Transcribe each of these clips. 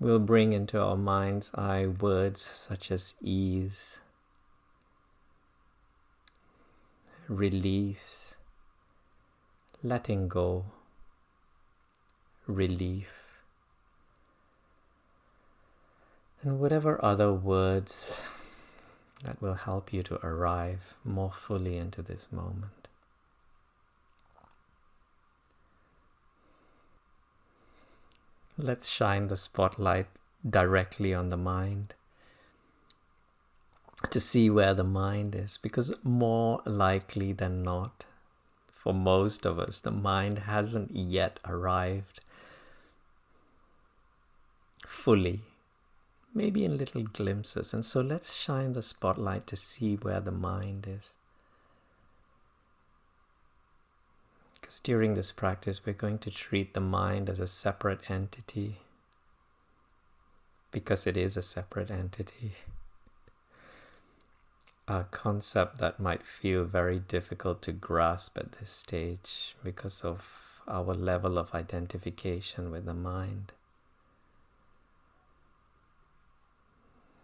we'll bring into our mind's eye words such as ease, release, letting go, relief, and whatever other words that will help you to arrive more fully into this moment. Let's shine the spotlight directly on the mind to see where the mind is, because more likely than not, for most of us, the mind hasn't yet arrived fully, maybe in little glimpses. And so let's shine the spotlight to see where the mind is. Because during this practice, we're going to treat the mind as a separate entity, because it is a separate entity. A concept that might feel very difficult to grasp at this stage because of our level of identification with the mind.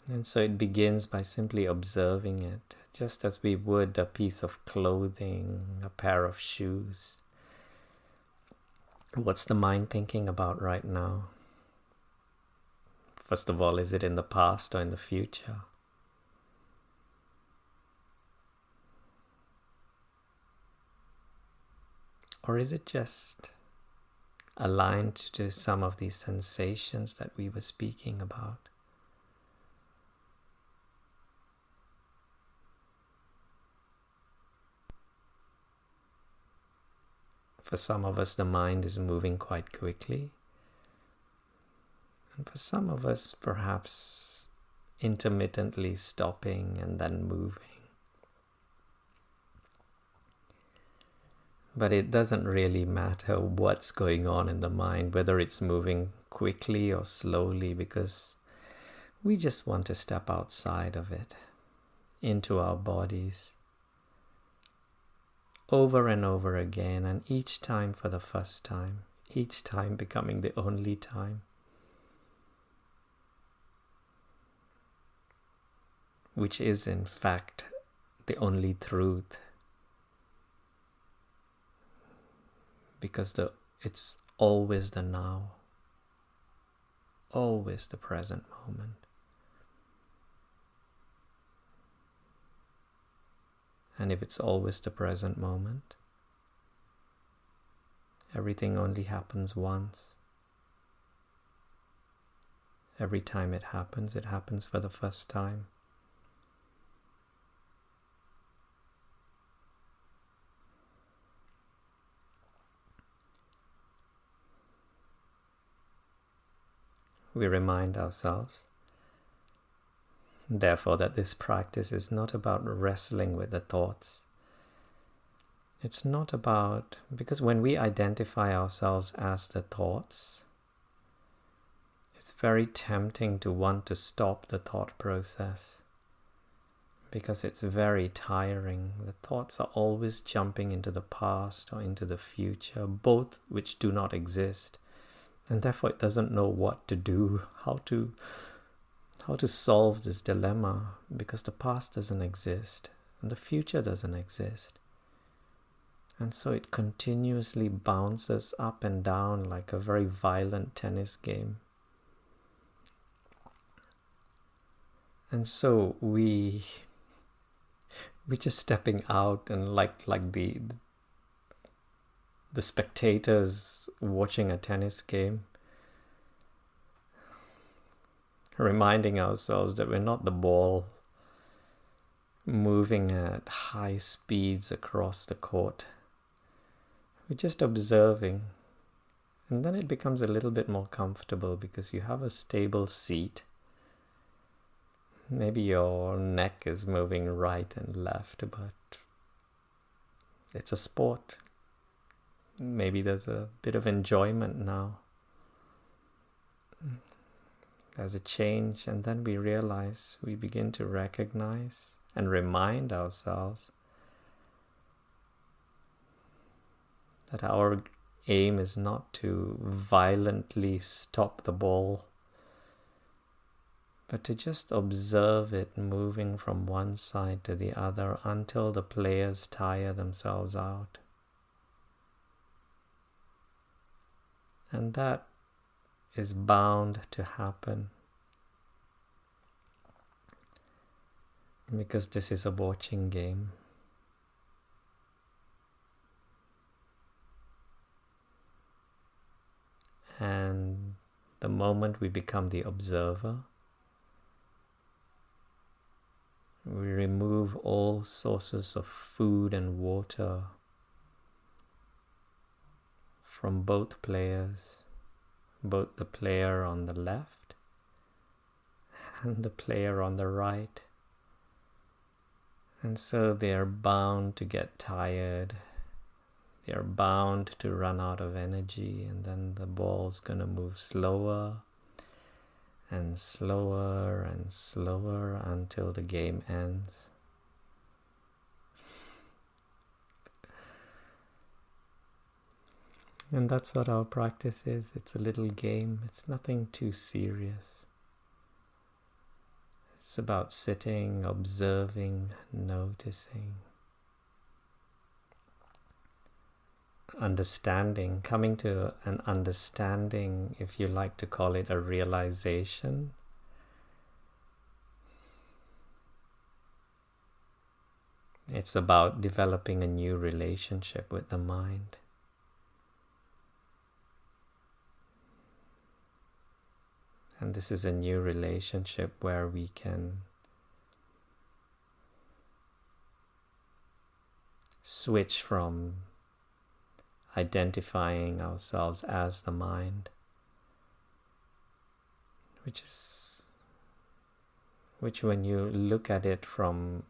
And so it begins by simply observing it, just as we would a piece of clothing, a pair of shoes. What's the mind thinking about right now? First of all, is it in the past or in the future? Or is it just aligned to some of these sensations that we were speaking about? For some of us, the mind is moving quite quickly. And for some of us, perhaps intermittently stopping and then moving. But it doesn't really matter what's going on in the mind, whether it's moving quickly or slowly, because we just want to step outside of it, into our bodies, over and over again, and each time for the first time, each time becoming the only time. Which is in fact the only truth. Because it's always the now, always the present moment. And if it's always the present moment, everything only happens once. Every time it happens for the first time. We remind ourselves, therefore, that this practice is not about wrestling with the thoughts. It's not about, because when we identify ourselves as the thoughts, it's very tempting to want to stop the thought process, because it's very tiring. The thoughts are always jumping into the past or into the future, both which do not exist. And therefore it doesn't know what to do, how to solve this dilemma, because the past doesn't exist and the future doesn't exist. And so it continuously bounces up and down like a very violent tennis game. And so we're just stepping out and like the spectators watching a tennis game, reminding ourselves that we're not the ball moving at high speeds across the court. We're just observing. And then it becomes a little bit more comfortable because you have a stable seat. Maybe your neck is moving right and left, but it's a sport. Maybe there's a bit of enjoyment now. There's a change, and then we realize, we begin to recognize and remind ourselves that our aim is not to violently stop the ball but to just observe it moving from one side to the other until the players tire themselves out. And that is bound to happen because this is a watching game. And the moment we become the observer, we remove all sources of food and water from both players, both the player on the left and the player on the right. And so they are bound to get tired. They are bound to run out of energy, and then the ball's gonna move slower and slower and slower until the game ends. And that's what our practice is. It's a little game. It's nothing too serious. It's about sitting, observing, noticing, understanding, coming to an understanding, if you like to call it a realization. It's about developing a new relationship with the mind. And this is a new relationship where we can switch from identifying ourselves as the mind, which when you look at it from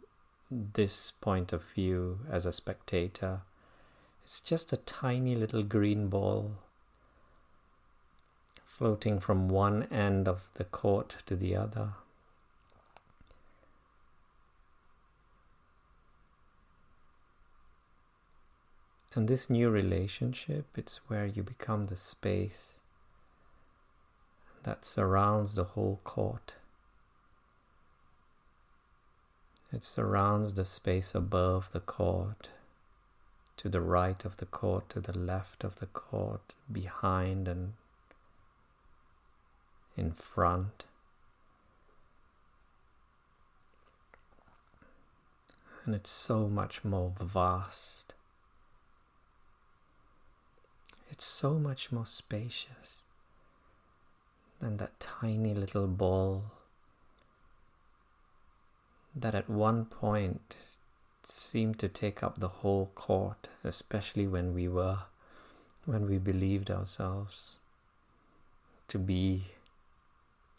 this point of view as a spectator, it's just a tiny little green ball floating from one end of the court to the other. And this new relationship, it's where you become the space that surrounds the whole court. It surrounds the space above the court, to the right of the court, to the left of the court, behind and in front. And it's so much more vast. It's so much more spacious than that tiny little ball that at one point seemed to take up the whole court, especially when we believed ourselves to be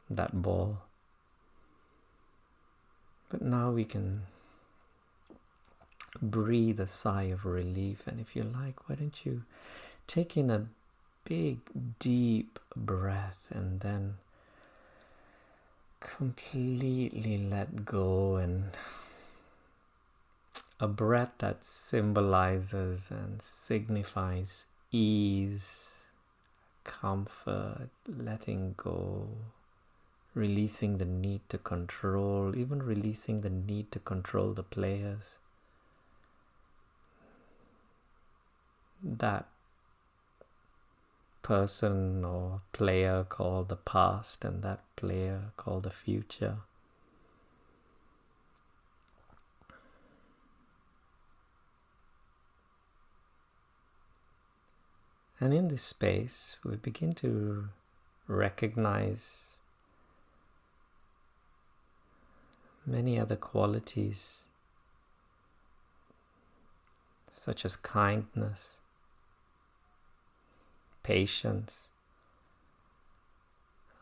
that ball. But now we can breathe a sigh of relief, and if you like, why don't you take in a big, deep breath and then completely let go, and a breath that symbolizes and signifies ease, comfort, letting go, releasing the need to control, even releasing the need to control the players. That person or player called the past, and that player called the future. And in this space, we begin to recognize many other qualities, such as kindness, patience,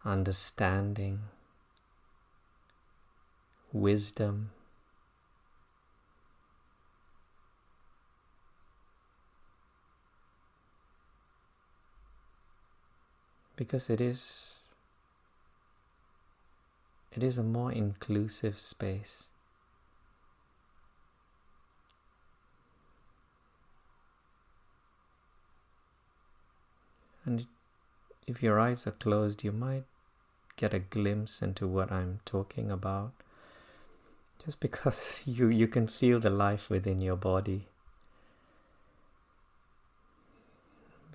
understanding, wisdom, because it is a more inclusive space. And if your eyes are closed, you might get a glimpse into what I'm talking about, just because you can feel the life within your body.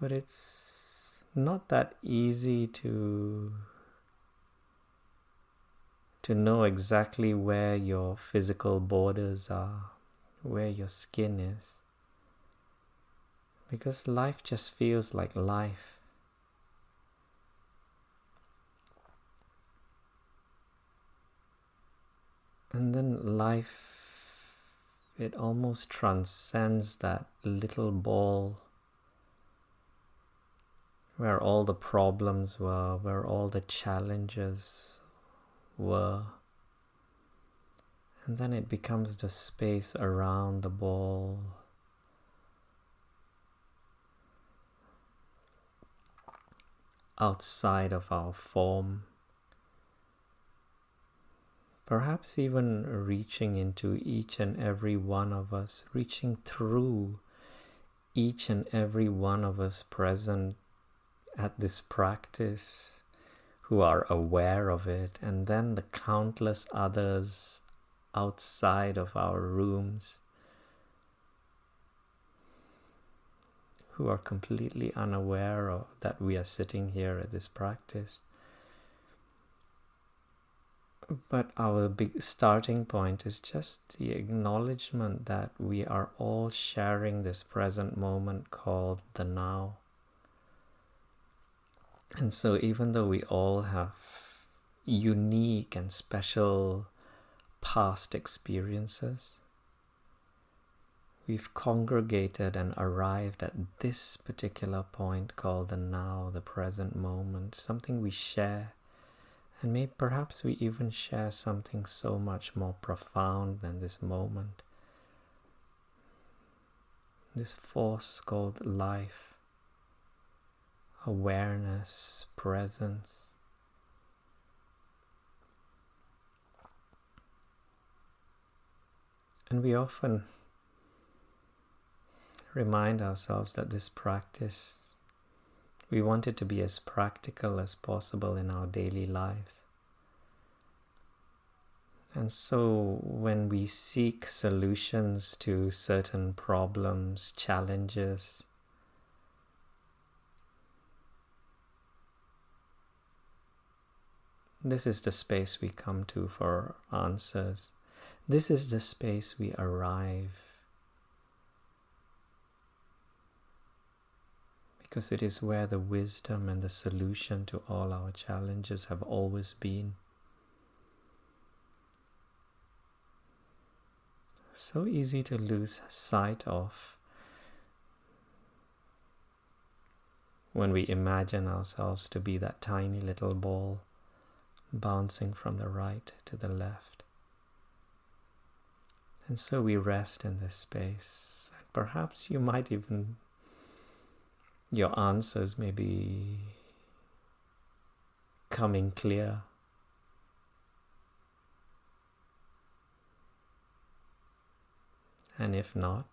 But it's not that easy to know exactly where your physical borders are, where your skin is. Because life just feels like life. And then life, it almost transcends that little ball where all the problems were, where all the challenges were. And then it becomes the space around the ball. Outside of our form. Perhaps even reaching into each and every one of us, reaching through each and every one of us present at this practice, who are aware of it, and then the countless others outside of our rooms who are completely unaware of that we are sitting here at this practice. But our big starting point is just the acknowledgement that we are all sharing this present moment called the now. And so even though we all have unique and special past experiences, we've congregated and arrived at this particular point called the now, the present moment, something we share. And maybe perhaps we even share something so much more profound than this moment. This force called life, awareness, presence. And we often remind ourselves that this practice, we want it to be as practical as possible in our daily lives. And so when we seek solutions to certain problems, challenges, this is the space we come to for answers. This is the space we arrive. Because it is where the wisdom and the solution to all our challenges have always been. So easy to lose sight of when we imagine ourselves to be that tiny little ball bouncing from the right to the left. And so we rest in this space. Perhaps you might even, your answers may be coming clear. And if not,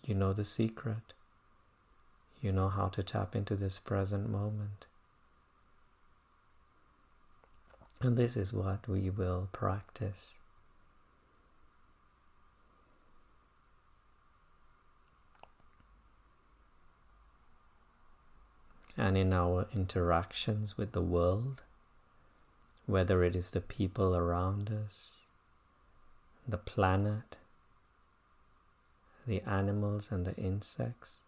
you know the secret. You know how to tap into this present moment. And this is what we will practice. And in our interactions with the world, whether it is the people around us, the planet, the animals and the insects,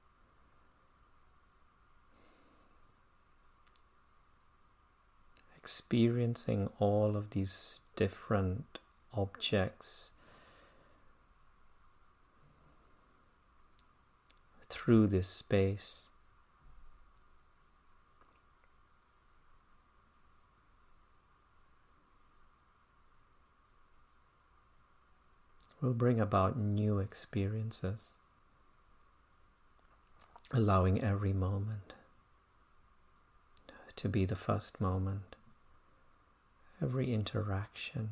experiencing all of these different objects through this space. Will bring about new experiences, allowing every moment to be the first moment, every interaction,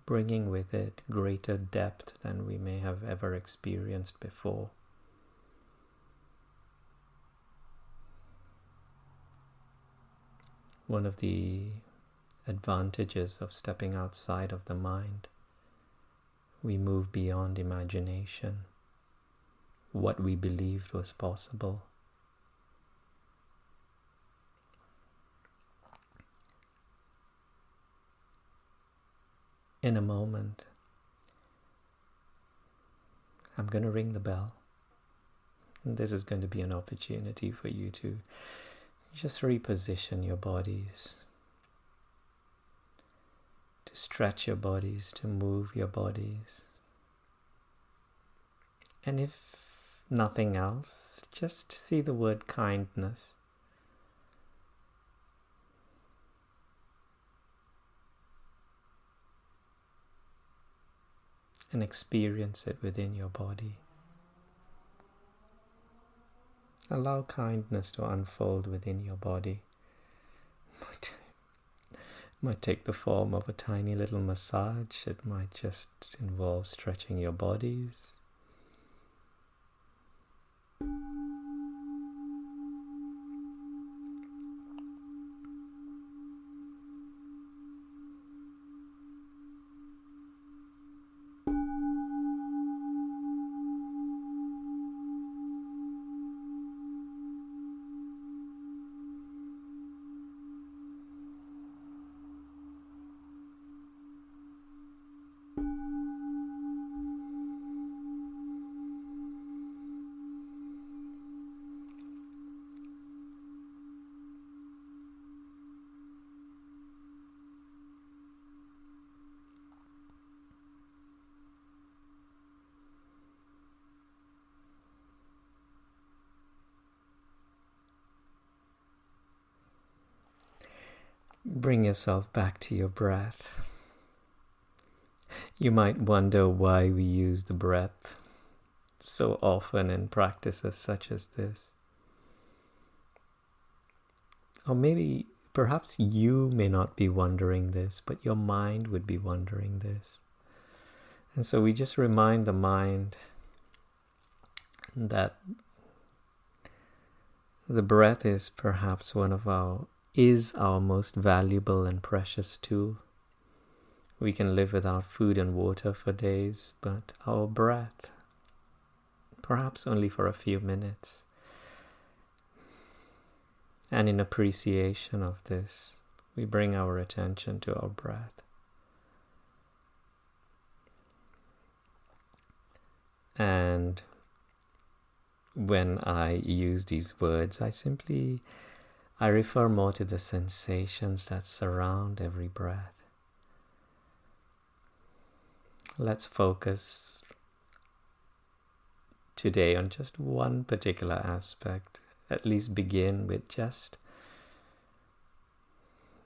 bringing with it greater depth than we may have ever experienced before. one of the advantages of stepping outside of the mind. We move beyond imagination, what we believed was possible. In a moment, I'm going to ring the bell. And this is going to be an opportunity for you to just reposition your bodies, to stretch your bodies, to move your bodies. And if nothing else, just see the word kindness. And experience it within your body. Allow kindness to unfold within your body. It might take the form of a tiny little massage. It might just involve stretching your bodies. Bring yourself back to your breath. You might wonder why we use the breath so often in practices such as this. Or maybe, perhaps you may not be wondering this, but your mind would be wondering this. And so we just remind the mind that the breath is perhaps is our most valuable and precious tool. We can live without food and water for days, but our breath, perhaps only for a few minutes. And in appreciation of this, we bring our attention to our breath. And when I use these words, I refer more to the sensations that surround every breath. Let's focus today on just one particular aspect. At least begin with just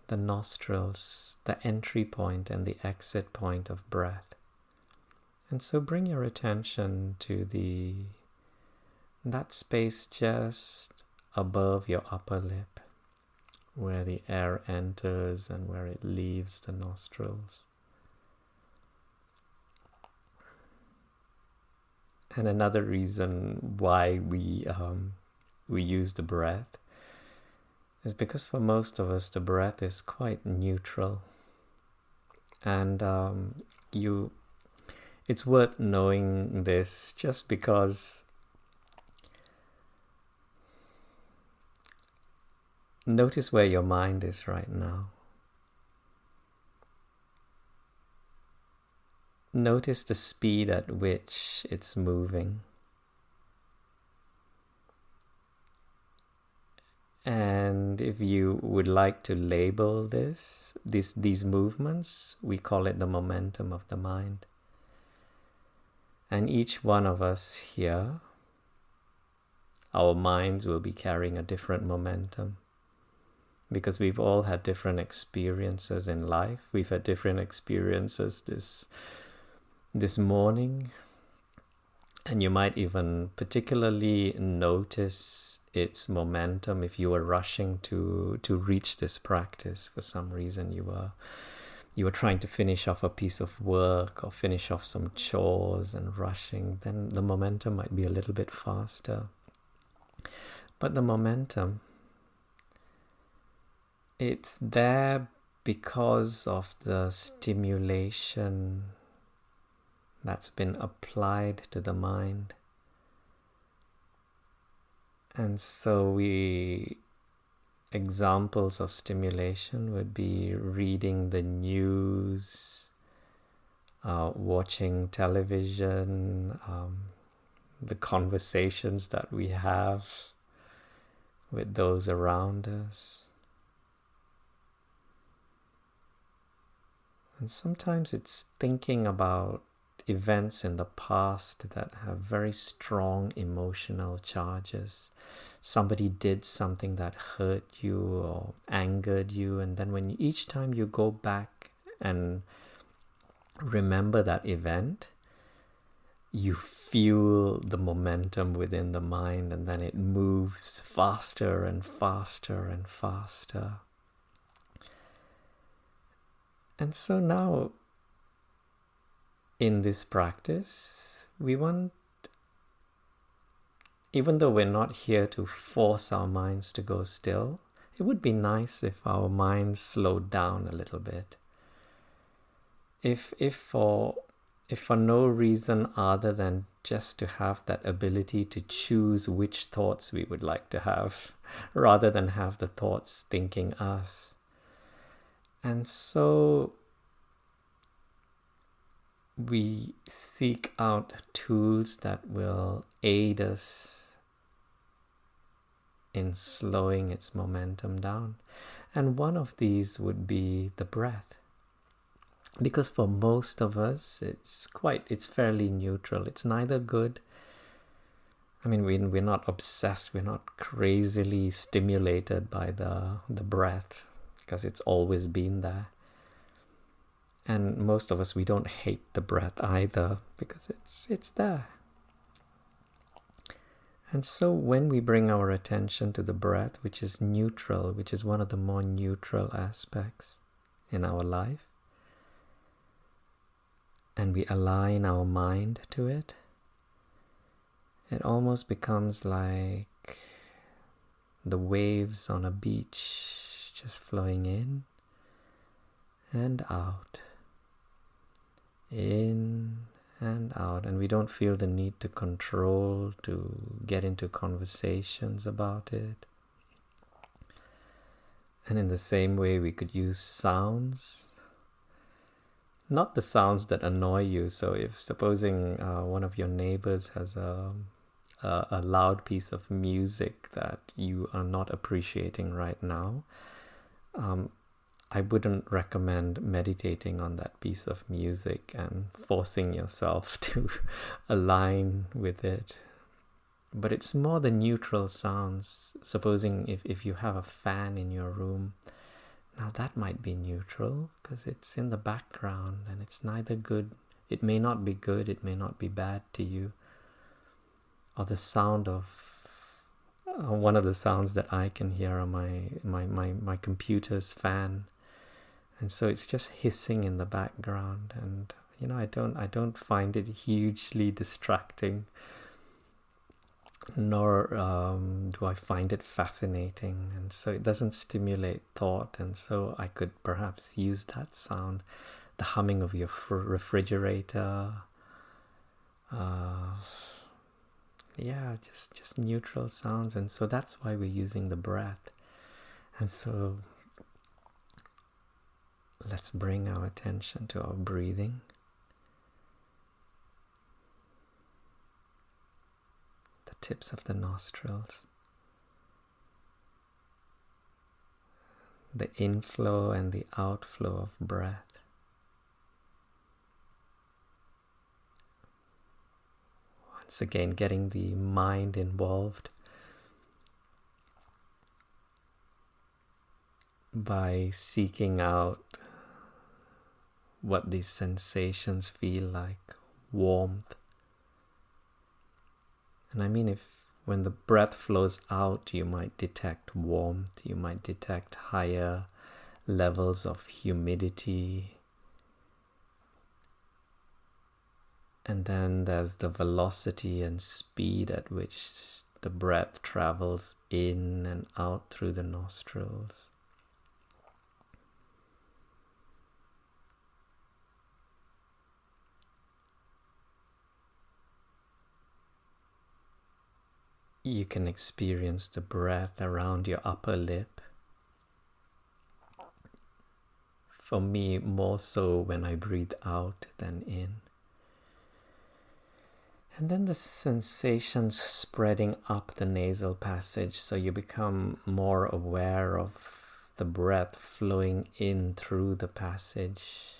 the nostrils, the entry point and the exit point of breath. And so bring your attention to that space just above your upper lip, where the air enters and where it leaves the nostrils. And another reason why we use the breath is because for most of us the breath is quite neutral, and it's worth knowing this just because notice where your mind is right now. Notice the speed at which it's moving. And if you would like to label these movements, we call it the momentum of the mind. And each one of us here, our minds will be carrying a different momentum. Because we've all had different experiences in life. We've had different experiences this morning. And you might even particularly notice its momentum if you were rushing to reach this practice. For some reason you were trying to finish off a piece of work or finish off some chores and rushing, then the momentum might be a little bit faster. But the momentum it's there because of the stimulation that's been applied to the mind. And so examples of stimulation would be reading the news, watching television, the conversations that we have with those around us. And sometimes it's thinking about events in the past that have very strong emotional charges. Somebody did something that hurt you or angered you, and then each time you go back and remember that event, you feel the momentum within the mind, and then it moves faster and faster and faster. And so now, in this practice, we want, even though we're not here to force our minds to go still, it would be nice if our minds slowed down a little bit. If for no reason other than just to have that ability to choose which thoughts we would like to have, rather than have the thoughts thinking us. And so we seek out tools that will aid us in slowing its momentum down. And one of these would be the breath. Because for most of us, it's fairly neutral. It's neither good. I mean, we're not obsessed. We're not crazily stimulated by the breath, because it's always been there. And most of us, we don't hate the breath either, because it's there. And so when we bring our attention to the breath, which is neutral, which is one of the more neutral aspects in our life, and we align our mind to it, it almost becomes like the waves on a beach, just flowing in and out, in and out. And we don't feel the need to control, to get into conversations about it. And in the same way, we could use sounds. Not the sounds that annoy you. So if supposing one of your neighbors has a loud piece of music that you are not appreciating right now, I wouldn't recommend meditating on that piece of music and forcing yourself to align with it. But it's more the neutral sounds. Supposing if you have a fan in your room, now that might be neutral because it's in the background and it's neither good. It may not be good, it may not be bad to you. Or the sound of one of the sounds that I can hear on my computer's fan. And so it's just hissing in the background, and I don't find it hugely distracting, nor do I find it fascinating, and so it doesn't stimulate thought. And so I could perhaps use that sound, the humming of your refrigerator, just neutral sounds. And so that's why we're using the breath. And so let's bring our attention to our breathing. The tips of the nostrils. The inflow and the outflow of breath. Once again, getting the mind involved by seeking out what these sensations feel like. Warmth. And I mean, when the breath flows out, you might detect warmth, you might detect higher levels of humidity. And then there's the velocity and speed at which the breath travels in and out through the nostrils. You can experience the breath around your upper lip. For me, more so when I breathe out than in. And then the sensations spreading up the nasal passage, so you become more aware of the breath flowing in through the passage.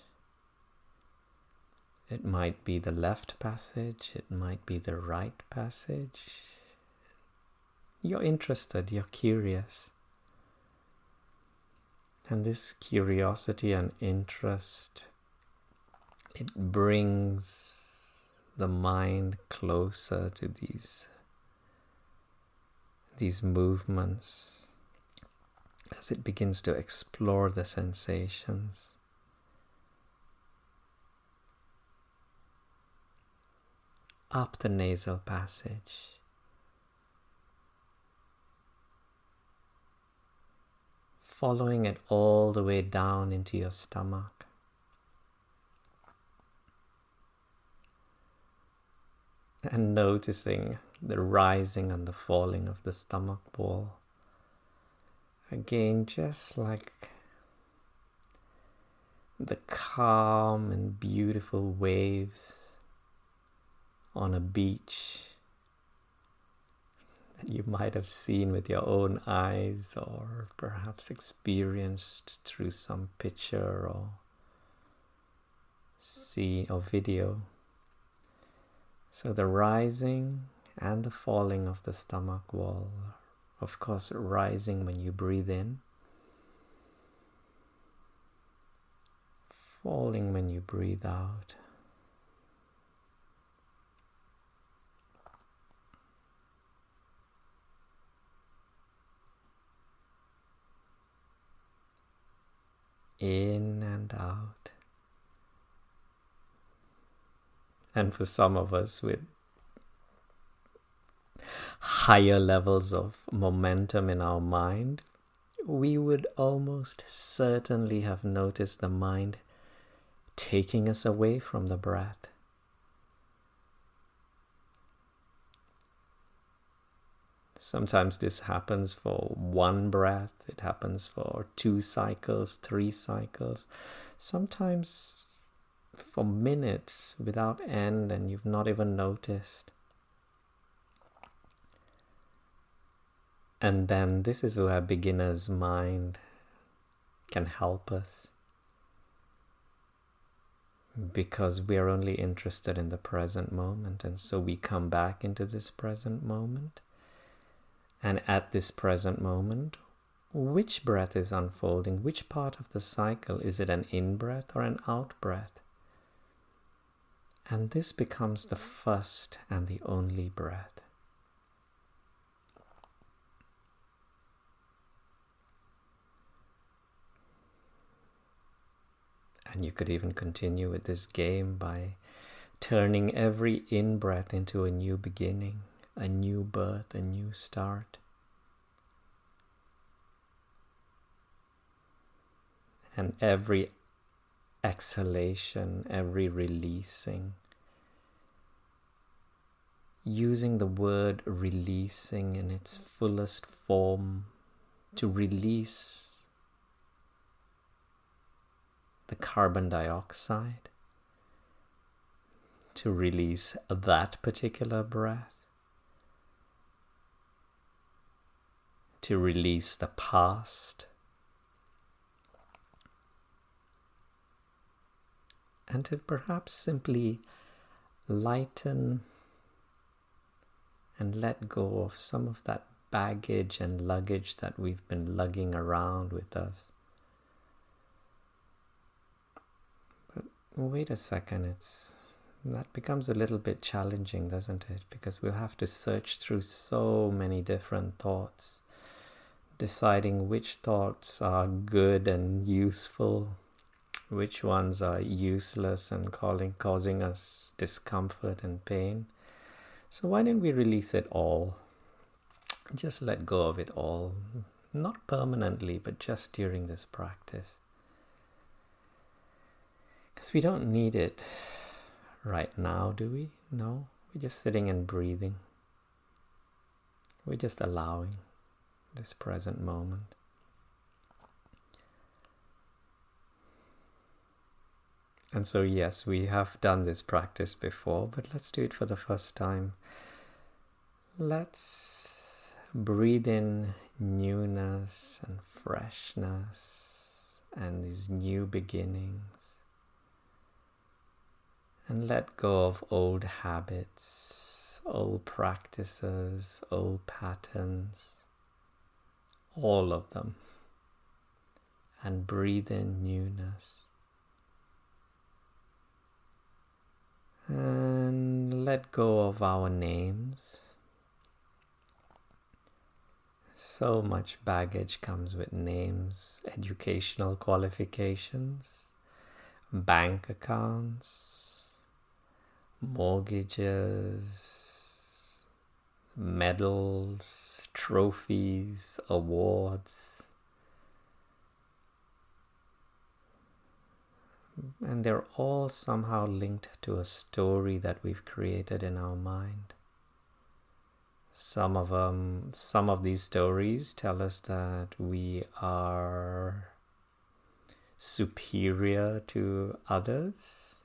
It might be the left passage, it might be the right passage. You're interested, you're curious. And this curiosity and interest, it brings the mind closer to these movements as it begins to explore the sensations. Up the nasal passage. Following it all the way down into your stomach. And noticing the rising and the falling of the stomach wall. Again, just like the calm and beautiful waves on a beach that you might have seen with your own eyes, or perhaps experienced through some picture or video. So the rising and the falling of the stomach wall, of course rising when you breathe in, falling when you breathe out. In and out. And for some of us with higher levels of momentum in our mind, we would almost certainly have noticed the mind taking us away from the breath. Sometimes this happens for one breath, it happens for 2 cycles, 3 cycles, sometimes for minutes without end, and you've not even noticed. And then this is where beginner's mind can help us, because we are only interested in the present moment, and so we come back into this present moment. And at this present moment, which breath is unfolding? Which part of the cycle? Is it an in-breath or an out-breath? And this becomes the first and the only breath. And you could even continue with this game by turning every in-breath into a new beginning, a new birth, a new start. And every exhalation, every releasing, using the word releasing in its fullest form to release the carbon dioxide, to release that particular breath, to release the past, and to perhaps simply lighten and let go of some of that baggage and luggage that we've been lugging around with us. But wait a second, that becomes a little bit challenging, doesn't it? Because we'll have to search through so many different thoughts, deciding which thoughts are good and useful, which ones are useless and causing us discomfort and pain. So why don't we release it all? Just let go of it all. Not permanently, but just during this practice. Because we don't need it right now, do we? No, we're just sitting and breathing. We're just allowing this present moment. And so yes, we have done this practice before, but let's do it for the first time. Let's breathe in newness and freshness and these new beginnings. And let go of old habits, old practices, old patterns, all of them. And breathe in newness. And let go of our names. So much baggage comes with names, educational qualifications, bank accounts, mortgages, medals, trophies, awards. And they're all somehow linked to a story that we've created in our mind. Some of these stories tell us that we are superior to others.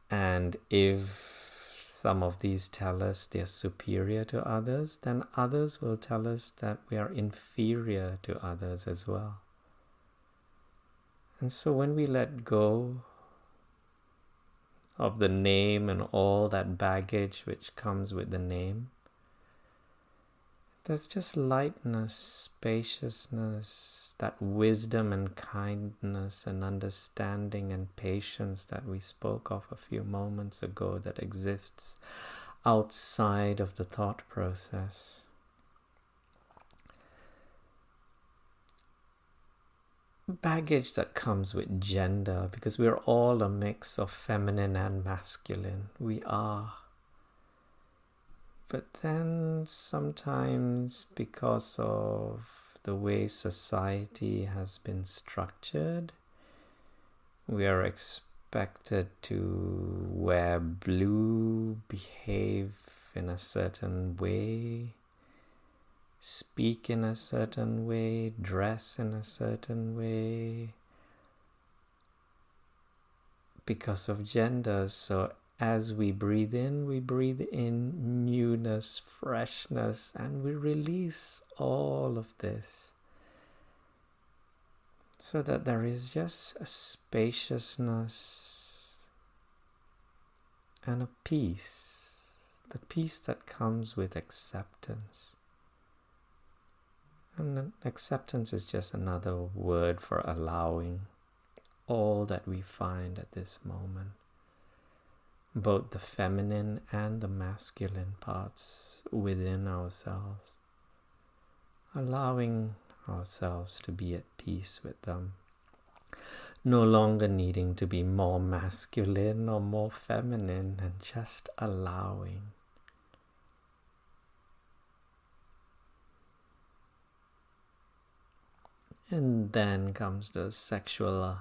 And if some of these tell us they're superior to others, then others will tell us that we are inferior to others as well. And so when we let go of the name and all that baggage which comes with the name, there's just lightness, spaciousness, that wisdom and kindness and understanding and patience that we spoke of a few moments ago that exists outside of the thought process. Baggage that comes with gender, because we're all a mix of feminine and masculine. We are. But then sometimes because of the way society has been structured, we are expected to wear blue, behave in a certain way, speak in a certain way, dress in a certain way, because of gender. So as we breathe in newness, freshness, and we release all of this so that there is just a spaciousness and a peace, the peace that comes with acceptance. And acceptance is just another word for allowing all that we find at this moment. Both the feminine and the masculine parts within ourselves. Allowing ourselves to be at peace with them. No longer needing to be more masculine or more feminine, and just allowing. And then comes the sexual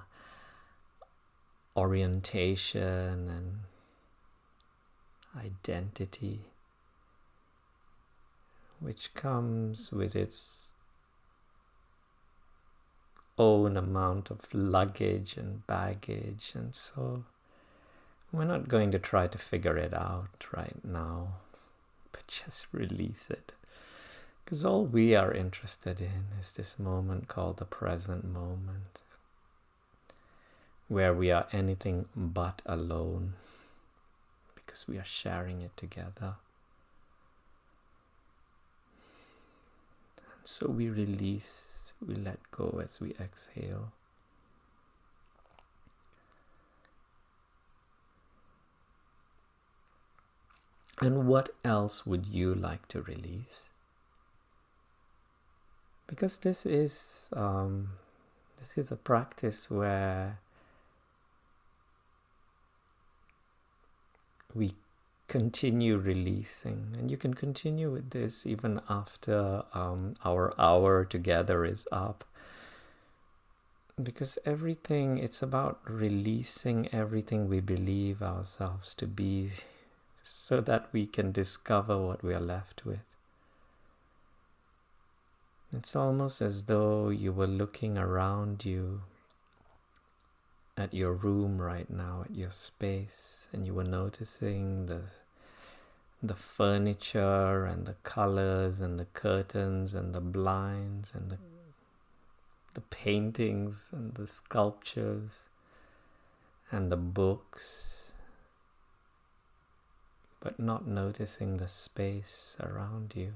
orientation and identity, which comes with its own amount of luggage and baggage. And so we're not going to try to figure it out right now, but just release it. Because all we are interested in is this moment called the present moment, where we are anything but alone, because we are sharing it together. And so we release, we let go as we exhale. And what else would you like to release? Because this is a practice where we continue releasing, and you can continue with this even after our hour together is up, because it's about releasing everything we believe ourselves to be so that we can discover what we are left with. It's almost as though you were looking around you at your room right now, at your space, and you were noticing the furniture and the colors and the curtains and the blinds and the paintings and the sculptures and the books, but not noticing the space around you.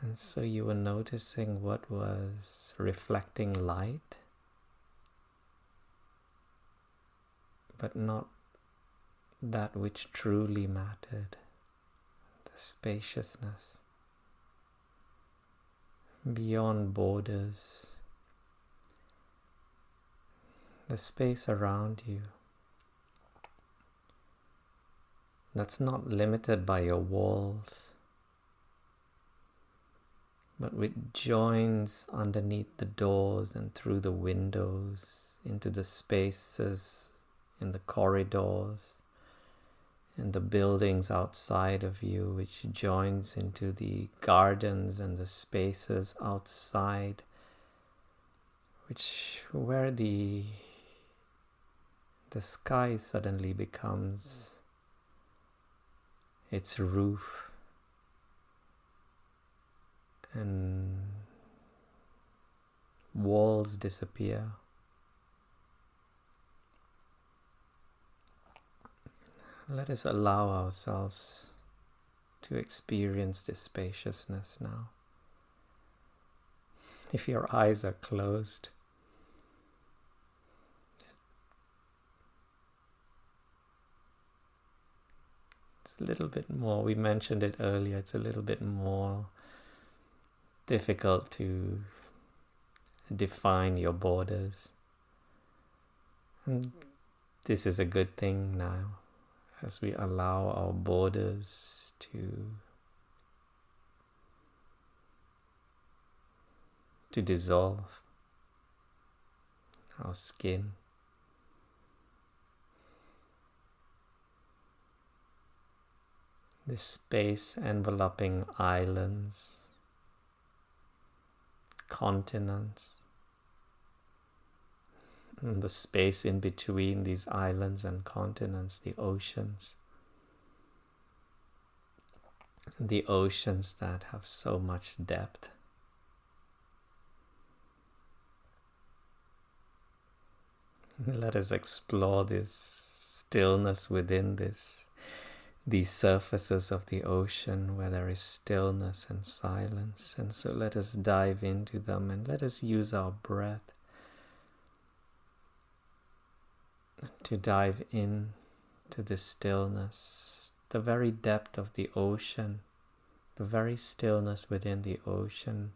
And so you were noticing what was reflecting light, but not that which truly mattered, the spaciousness beyond borders, the space around you that's not limited by your walls, but which joins underneath the doors and through the windows into the spaces in the corridors, in the buildings outside of you, which joins into the gardens and the spaces outside, where the sky suddenly becomes its roof, and walls disappear. Let us allow ourselves to experience this spaciousness now. If your eyes are closed, it's a little bit more, we mentioned it earlier, it's a little bit more difficult to define your borders. And this is a good thing now, as we allow our borders to dissolve, our skin. This space enveloping islands, continents, and the space in between these islands and continents, the oceans that have so much depth. Let us explore this stillness within these surfaces of the ocean where there is stillness and silence. And so let us dive into them, and let us use our breath to dive in to the stillness, the very depth of the ocean, the very stillness within the ocean.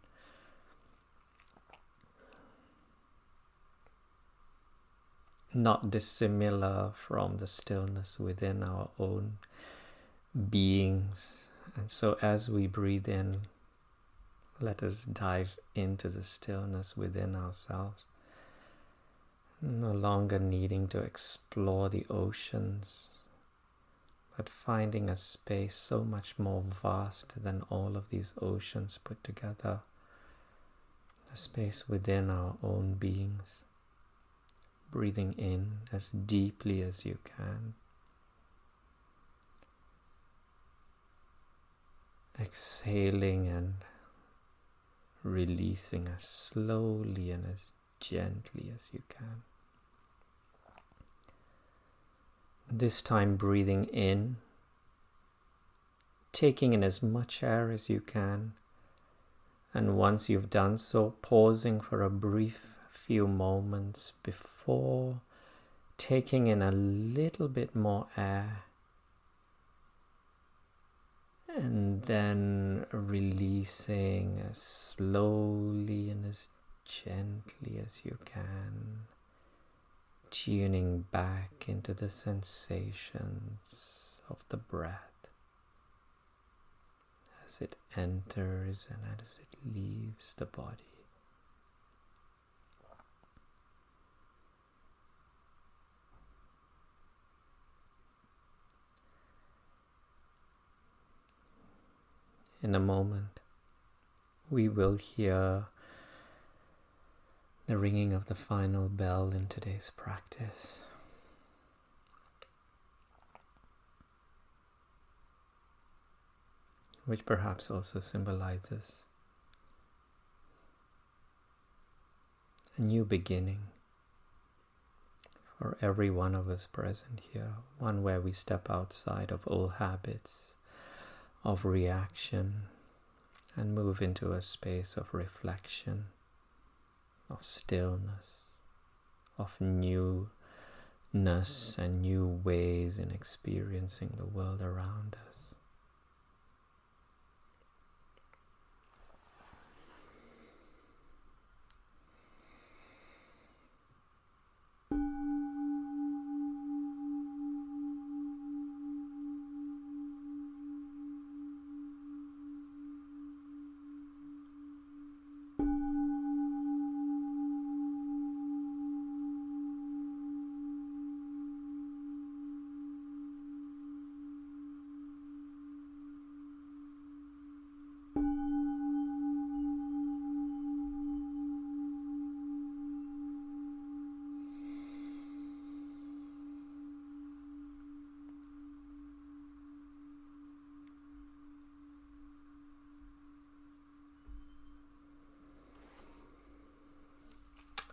Not dissimilar from the stillness within our own beings. And so as we breathe in, let us dive into the stillness within ourselves, no longer needing to explore the oceans, but finding a space so much more vast than all of these oceans put together, a space within our own beings. Breathing in as deeply as you can. Exhaling and releasing as slowly and as gently as you can. This time breathing in, taking in as much air as you can, and once you've done so, pausing for a brief few moments before taking in a little bit more air, and then releasing as slowly and as gently as you can, tuning back into the sensations of the breath as it enters and as it leaves the body. in a moment, we will hear the ringing of the final bell in today's practice. Which perhaps also symbolizes a new beginning for every one of us present here, one where we step outside of old habits of reaction and move into a space of reflection, of stillness, of newness and new ways in experiencing the world around us.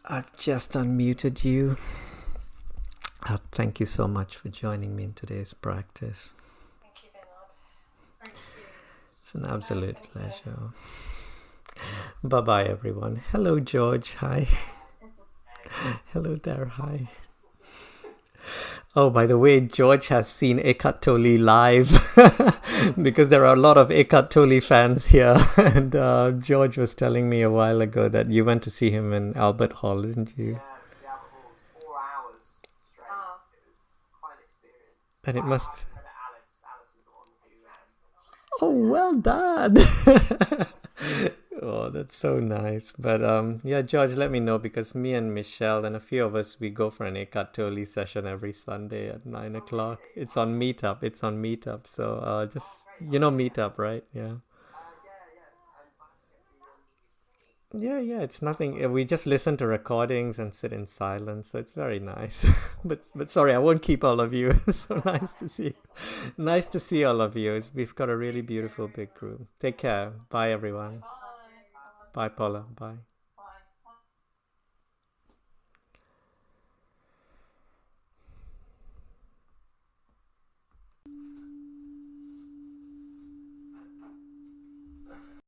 I've just unmuted you. Thank you so much for joining me in today's practice. Thank you, Bernard. Thank you. It's an absolute pleasure. Bye-bye, everyone. Hello, George. Hi. Hello there. Hi. Oh, by the way, George has seen Eckhart Tolle live because there are a lot of Eckhart Tolle fans here. And George was telling me a while ago that you went to see him in Albert Hall, didn't you? Yeah, it was the Albert Hall, 4 hours straight. It was quite an experience. And it must... Alice was the one who... Oh, well done! Oh, that's so nice. But yeah, George, let me know, because me and Michelle and a few of us, we go for an Eckhart Tolle session every Sunday at 9 o'clock. Really? It's on Meetup. So just, you know Meetup, right? Yeah. Yeah, it's nothing. We just listen to recordings and sit in silence, so it's very nice. But sorry, I won't keep all of you. So nice to see. Nice to see all of you. We've got a really beautiful big group. Take care. Bye, everyone. Bye, Paula. Bye.